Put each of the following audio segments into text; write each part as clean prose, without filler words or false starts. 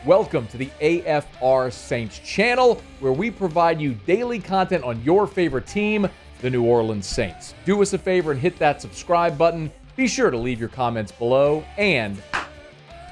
Welcome to the AFR Saints channel, where we provide you daily content on your favorite team, the New Orleans Saints. Do us a favor and hit that subscribe button. Be sure to leave your comments below and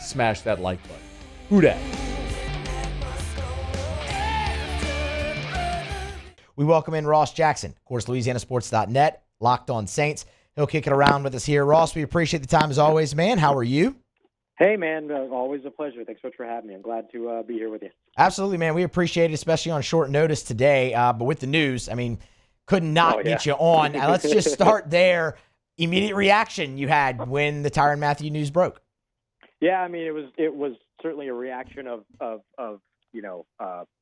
smash that like button. Who dat? We welcome in Ross Jackson, of course, LouisianaSports.net, Locked On Saints. He'll kick it around with us here. Ross, we appreciate the time as always, man. How are you? Hey, man, always a pleasure. Thanks so much for having me. I'm glad to be here with you. Absolutely, man. We appreciate it, especially on short notice today. But with the news, I mean, could not get you on. Let's just start there. Immediate reaction you had when the Tyrann Mathieu news broke. Yeah, I mean, it was certainly a reaction of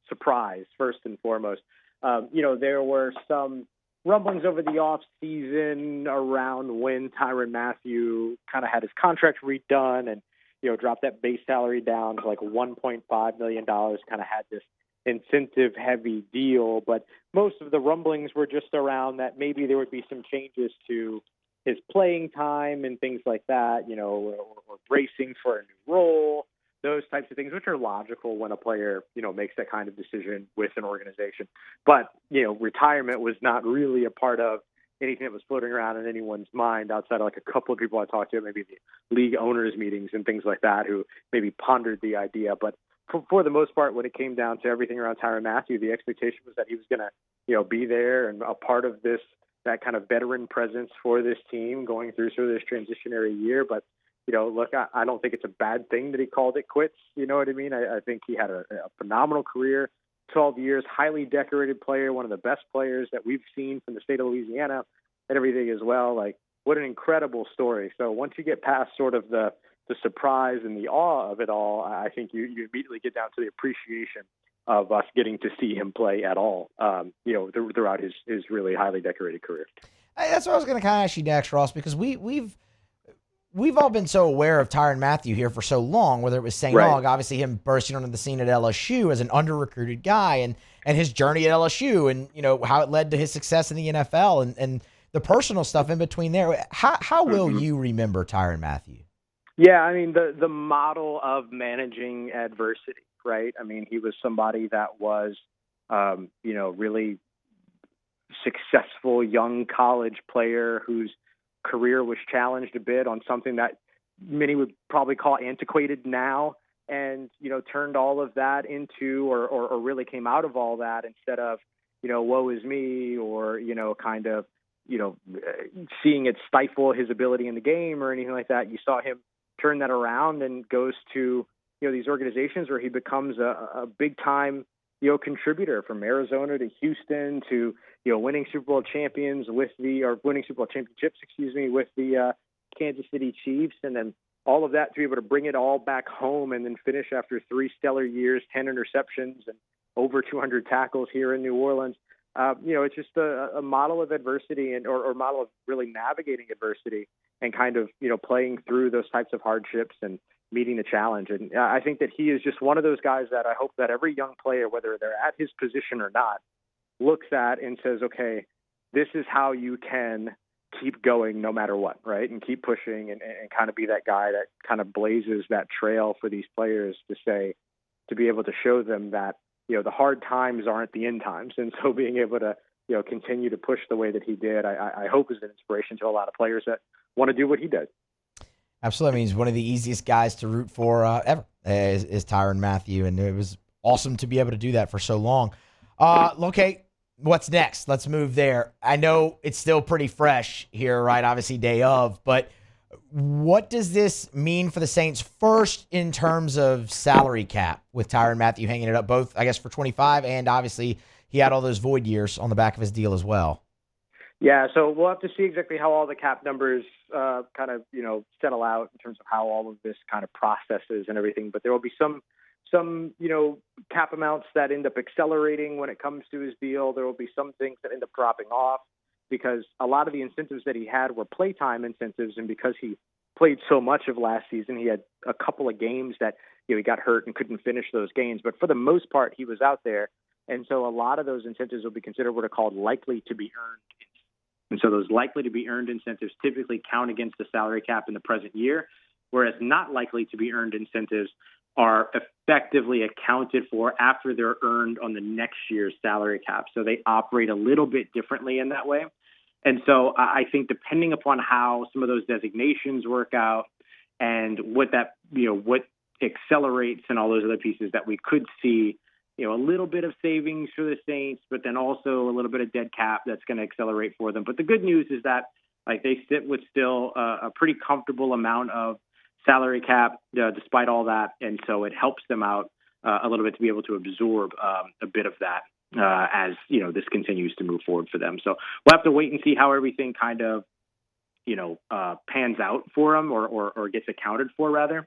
surprise first and foremost. There were some rumblings over the off season around when Tyrann Mathieu kind of had his contract redone and dropped that base salary down to like $1.5 million. Kind of had this incentive heavy deal, but most of the rumblings were just around that maybe there would be some changes to his playing time and things like that, or bracing for a new role, those types of things, which are logical when a player, makes that kind of decision with an organization. But, retirement was not really a part of anything that was floating around in anyone's mind outside of like a couple of people I talked to, maybe the league owners meetings and things like that, who maybe pondered the idea. But for the most part, when it came down to everything around Tyrann Mathieu, the expectation was that he was going to, be there and a part of that kind of veteran presence for this team going through sort of this transitionary year. But, look, I don't think it's a bad thing that he called it quits. You know what I mean? I think he had a phenomenal career, 12 years, highly decorated player, one of the best players that we've seen from the state of Louisiana and everything as well. Like, what an incredible story. So once you get past sort of the surprise and the awe of it all, I think you immediately get down to the appreciation of us getting to see him play at all, throughout his really highly decorated career. That's what I was going to kind of ask you next, Ross, because we've all been so aware of Tyrann Mathieu here for so long, whether it was St. Aug, obviously him bursting onto the scene at LSU as an under-recruited guy, and his journey at LSU, and how it led to his success in the NFL, and the personal stuff in between there. How will you remember Tyrann Mathieu? Yeah, I mean, the model of managing adversity, right? I mean, he was somebody that was, really successful young college player whose career was challenged a bit on something that many would probably call antiquated now, and, turned all of that into, or really came out of all that instead of, woe is me, or, seeing it stifle his ability in the game or anything like that. You saw him turn that around and goes to, these organizations where he becomes a big time, contributor, from Arizona to Houston to, winning Super Bowl championships, with the Kansas City Chiefs. And then all of that to be able to bring it all back home and then finish after 3 stellar years, 10 interceptions and over 200 tackles here in New Orleans. It's just a model of adversity or model of really navigating adversity and kind of, playing through those types of hardships and meeting the challenge. And I think that he is just one of those guys that I hope that every young player, whether they're at his position or not, looks at and says, okay, this is how you can keep going no matter what, right? And keep pushing and kind of be that guy that kind of blazes that trail for these players to be able to show them that, the hard times aren't the end times. And so being able to, continue to push the way that he did, I hope is an inspiration to a lot of players that want to do what he did. Absolutely. I mean, he's one of the easiest guys to root for ever is Tyrann Mathieu, and it was awesome to be able to do that for so long. Okay, what's next? Let's move there. I know it's still pretty fresh here, right? Obviously day of, but what does this mean for the Saints first in terms of salary cap with Tyrann Mathieu hanging it up both, I guess, for 25, and obviously he had all those void years on the back of his deal as well? Yeah, so we'll have to see exactly how all the cap numbers settle out in terms of how all of this kind of processes and everything. But there will be some cap amounts that end up accelerating when it comes to his deal. There will be some things that end up dropping off because a lot of the incentives that he had were playtime incentives. And because he played so much of last season, he had a couple of games that he got hurt and couldn't finish those games. But for the most part, he was out there. And so a lot of those incentives will be considered what are called likely to be earned. And so those likely to be earned incentives typically count against the salary cap in the present year, whereas not likely to be earned incentives are effectively accounted for after they're earned on the next year's salary cap. So they operate a little bit differently in that way. And so I think depending upon how some of those designations work out and what that, what accelerates and all those other pieces, that we could see, a little bit of savings for the Saints, but then also a little bit of dead cap that's going to accelerate for them. But the good news is that they sit with still a pretty comfortable amount of salary cap despite all that. And so it helps them out a little bit to be able to absorb a bit of that as, this continues to move forward for them. So we'll have to wait and see how everything kind of, pans out for them or gets accounted for rather.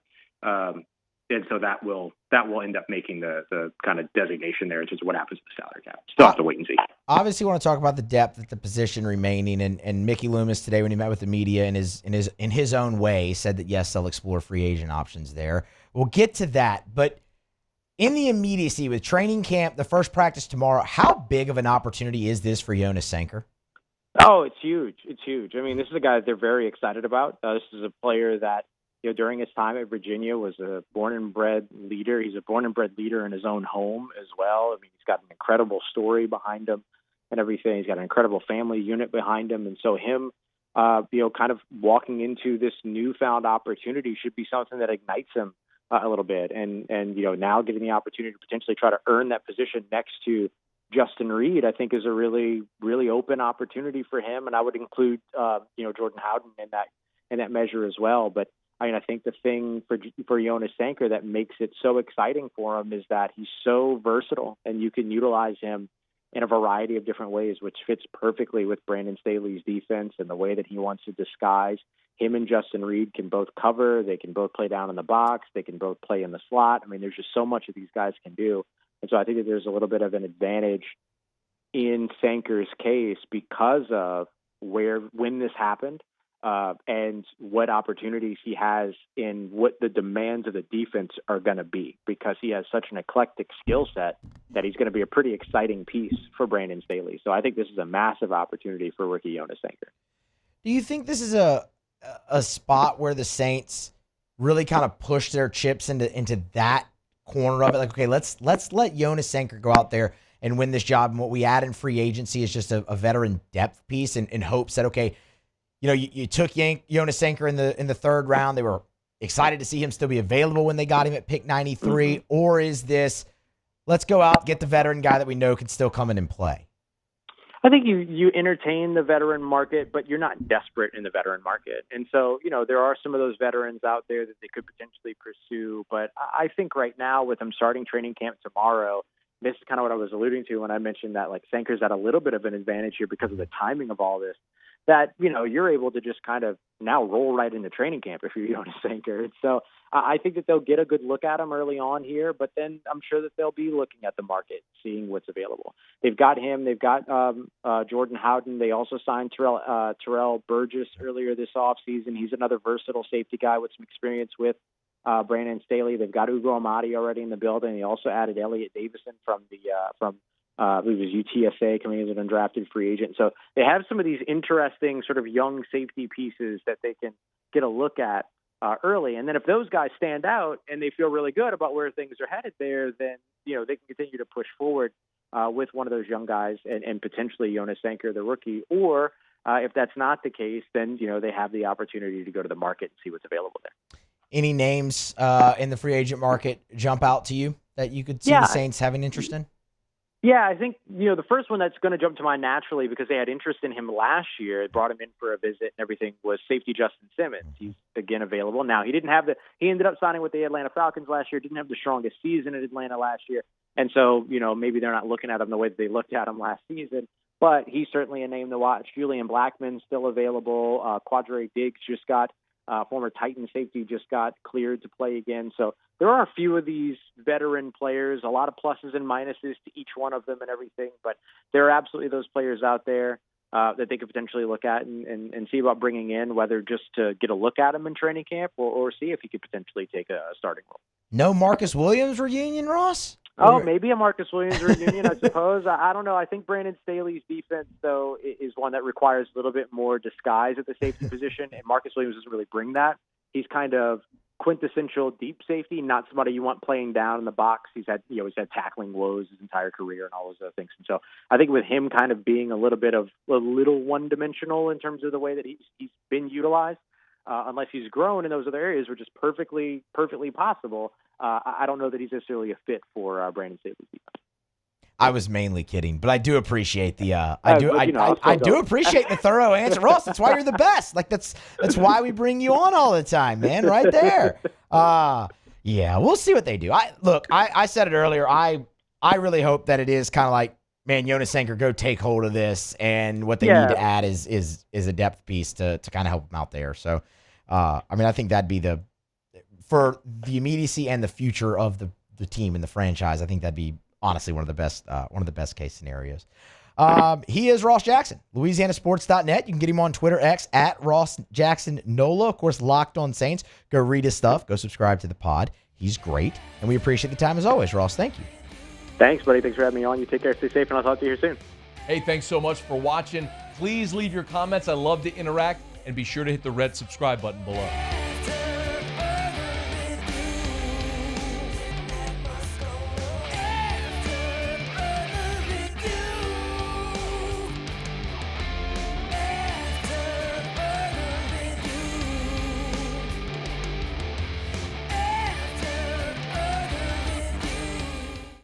And so that will end up making the kind of designation there in terms of what happens to the salary cap. Still have to wait and see. Obviously, want to talk about the depth at the position remaining, and Mickey Loomis today, when he met with the media, in his own way, said that yes, they'll explore free agent options there. We'll get to that, but in the immediacy with training camp, the first practice tomorrow, how big of an opportunity is this for Jonas Sanker? Oh, it's huge. It's huge. I mean, this is a guy that they're very excited about. This is a player that, during his time at Virginia was a born and bred leader. He's a born and bred leader in his own home as well. I mean, he's got an incredible story behind him and everything. He's got an incredible family unit behind him. And so him, kind of walking into this newfound opportunity should be something that ignites him a little bit. And now getting the opportunity to potentially try to earn that position next to Justin Reed, I think is a really, really open opportunity for him. And I would include, Jordan Howden in that measure as well. But I think the thing for Jonas Sanker that makes it so exciting for him is that he's so versatile and you can utilize him in a variety of different ways, which fits perfectly with Brandon Staley's defense and the way that he wants to disguise. Him and Justin Reed can both cover. They can both play down in the box. They can both play in the slot. I mean, there's just so much that these guys can do. And so I think that there's a little bit of an advantage in Sanker's case because of when this happened. And what opportunities he has in what the demands of the defense are going to be, because he has such an eclectic skill set that he's going to be a pretty exciting piece for Brandon Staley. So I think this is a massive opportunity for rookie Jonas Sanker. Do you think this is a spot where the Saints really kind of push their chips into that corner of it? Like, okay, let's let Jonas Sanker go out there and win this job. And what we add in free agency is just a veteran depth piece in hopes that, okay, you took Jonas Sanker in the third round. They were excited to see him still be available when they got him at pick 93. Mm-hmm. Or is this, let's go out, get the veteran guy that we know can still come in and play? I think you entertain the veteran market, but you're not desperate in the veteran market. And so, there are some of those veterans out there that they could potentially pursue. But I think right now with them starting training camp tomorrow, this is kind of what I was alluding to when I mentioned that Sanker's at a little bit of an advantage here because of the timing of all this. That, you're able to just kind of now roll right into training camp if you're Jonas Sanker. And so I think that they'll get a good look at him early on here, but then I'm sure that they'll be looking at the market, seeing what's available. They've got him. They've got Jordan Howden. They also signed Terrell Burgess earlier this offseason. He's another versatile safety guy with some experience with Brandon Staley. They've got Ugo Amadi already in the building. They also added Elliot Davison from who was UTSA coming as an undrafted free agent. So they have some of these interesting sort of young safety pieces that they can get a look at early. And then if those guys stand out and they feel really good about where things are headed there, then, they can continue to push forward with one of those young guys and potentially Jonas Sanker, the rookie. Or if that's not the case, then, they have the opportunity to go to the market and see what's available there. Any names in the free agent market jump out to you that you could see the Saints having interest in? Yeah, I think, the first one that's going to jump to mind naturally because they had interest in him last year, it brought him in for a visit and everything, was safety Justin Simmons. He's again available. Now, he ended up signing with the Atlanta Falcons last year, didn't have the strongest season in Atlanta last year. And so, maybe they're not looking at him the way that they looked at him last season, but he's certainly a name to watch. Julian Blackmon still available. Quandre Diggs just got former Titan safety just got cleared to play again. So there are a few of these veteran players, a lot of pluses and minuses to each one of them and everything, but there are absolutely those players out there that they could potentially look at and see about bringing in, whether just to get a look at him in training camp or see if he could potentially take a starting role. No Marcus Williams reunion, Ross? Oh, maybe a Marcus Williams reunion, I suppose. I don't know. I think Brandon Staley's defense, though, is one that requires a little bit more disguise at the safety position, and Marcus Williams doesn't really bring that. He's kind of quintessential deep safety, not somebody you want playing down in the box. He's had tackling woes his entire career and all those other things. And so I think with him kind of being a little one-dimensional in terms of the way that he's been utilized, unless he's grown in those other areas, which is perfectly possible, I don't know that he's necessarily a fit for Brandon Staley's defense. I was mainly kidding, but I do appreciate the I do appreciate the thorough answer, Ross. That's why you're the best. Like that's why we bring you on all the time, man. Right there. Yeah, we'll see what they do. I said it earlier. I really hope that it is kind of like, man, Yonas Sanker, go take hold of this, and what they need to add is a depth piece to kind of help them out there. So, I mean, I think that'd be for the immediacy and the future of the team and the franchise. I think that'd be honestly one of the best case scenarios. He is Ross Jackson, LouisianaSports.net. You can get him on Twitter, X, at Ross Jackson NOLA. Of course, Locked On Saints. Go read his stuff. Go subscribe to the pod. He's great, and we appreciate the time as always, Ross. Thank you. Thanks, buddy. Thanks for having me on. You take care, stay safe, and I'll talk to you here soon. Hey, thanks so much for watching. Please leave your comments. I love to interact, and be sure to hit the red subscribe button below.